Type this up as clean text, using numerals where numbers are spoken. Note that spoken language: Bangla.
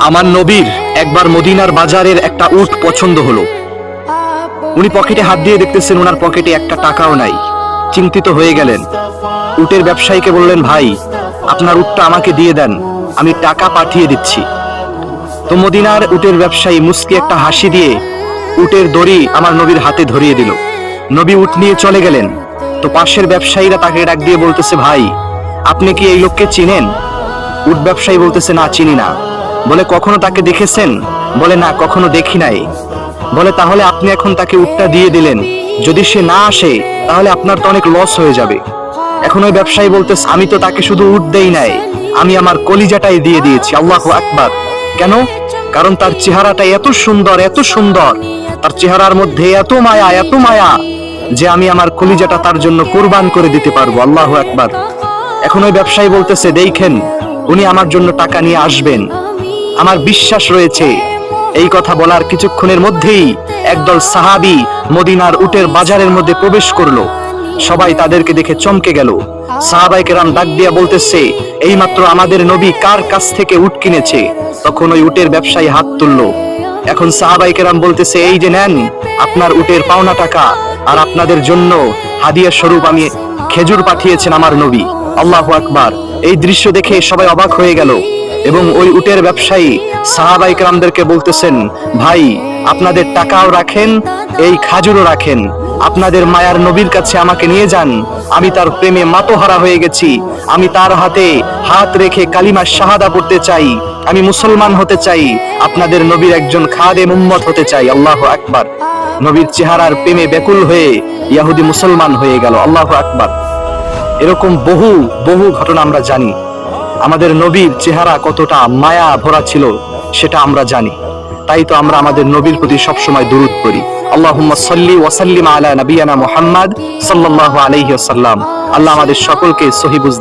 আমার নবীর একবার মদিনার বাজারের একটা উট পছন্দ হলো। উনি পকেটে হাত দিয়ে দেখতেছেন ওনার পকেটে একটা টাকাও নাই। চিন্তিত হয়ে গেলেন। উটের ব্যবসায়ীকে বললেন, ভাই আপনার উটটা আমাকে দিয়ে দেন, আমি টাকা পাঠিয়ে দিচ্ছি। তো মদিনার উটের ব্যবসায়ী মুস্কি একটা হাসি দিয়ে উটের দড়ি আমার নবীর হাতে ধরিয়ে দিল। নবী উট নিয়ে চলে গেলেন। তো পাশের ব্যবসায়ীরা তাকে ডাক দিয়ে বলতেছে, ভাই আপনি কি এই লোককে চিনেন? উট ব্যবসায়ী বলতেছে, না চিনি না। বলে, কখনো তাকে দেখেছেন? বলে, না কখনো দেখি নাই। বলে, তাহলে আপনি এখন তাকে উটটা দিয়ে দিলেন, যদি সে না আসে তাহলে আপনার তো অনেক লস হয়ে যাবে। এখন ওই ব্যবসায়ী বলতেছে, আমি তো তাকে শুধু উট দেই নাই, আমি আমার কলিজাটাই দিয়ে দিয়েছি। আল্লাহু আকবার। কেন? কারণ তার চেহারাটা এত সুন্দর, এত সুন্দর, তার চেহারার মধ্যে এত মায়া, এত মায়া, যে আমি আমার কলিজাটা তার জন্য কুরবান করে দিতে পারবো। আল্লাহু আকবার। এখন ওই ব্যবসায়ী বলতেছে, দেখেন উনি আমার জন্য টাকা নিয়ে আসবেন, আমার বিশ্বাস রয়েছে। এই কথা বলার কিছুক্ষণের মধ্যেই একদল সাহাবী মদিনার উটের বাজারের মধ্যে প্রবেশ করলো। সবাই তাদেরকে দেখে চমকে গেল। সাহাবায়ে কেরাম ডাক দিয়া বলতেছে, এইমাত্র আমাদের নবী কার কাছ থেকে উট কিনেছে? তখন ওই উটের ব্যবসায়ী হাত তুললো। এখন সাহাবায়ে কেরাম বলতেছে, এই যে নেন আপনার উটের পাওনা টাকা, আর আপনাদের জন্য হাদিয়া স্বরূপ আমি খেজুর পাঠিয়েছেন আমার নবী। আল্লাহু আকবার। এই দৃশ্য দেখে সবাই অবাক হয়ে গেল এবং ওই উটের ব্যবসায়ী সাহাবায়ে কেরামদেরকে বলতেছেন, ভাই আপনাদের টাকাও রাখেন, এই খাজুরও রাখেন, আপনাদের মায়ার নবীর কাছে আমাকে নিয়ে যান। আমি তার প্রেমে মাতোহারা হয়ে গেছি। আমি তার হাতে হাত রেখে কালিমা শাহাদা পড়তে চাই, আমি মুসলমান হতে চাই, আপনাদের নবীর একজন খাদেম উম্মত হতে চাই। আল্লাহু আকবার। নবীর চেহারার প্রেমে ব্যাকুল হয়ে ইহুদি মুসলমান হয়ে গেল। আল্লাহু আকবার। এরকম বহু বহু ঘটনা আমরা জানি। আমাদের নবীর চেহারা কতটা মায়া ভরা ছিল সেটা আমরা জানি। তাই তো আমরা আমাদের নবীর প্রতি সবসময় দুরূদ পড়ি। আল্লাহুম্মা সাল্লি ওয়া সাল্লিম আলা নবিয়ানা মুহাম্মদ সাল্লাল্লাহু আলাইহি ওয়াসাল্লাম। আল্লাহ আমাদের সকলকে সহি বুঝ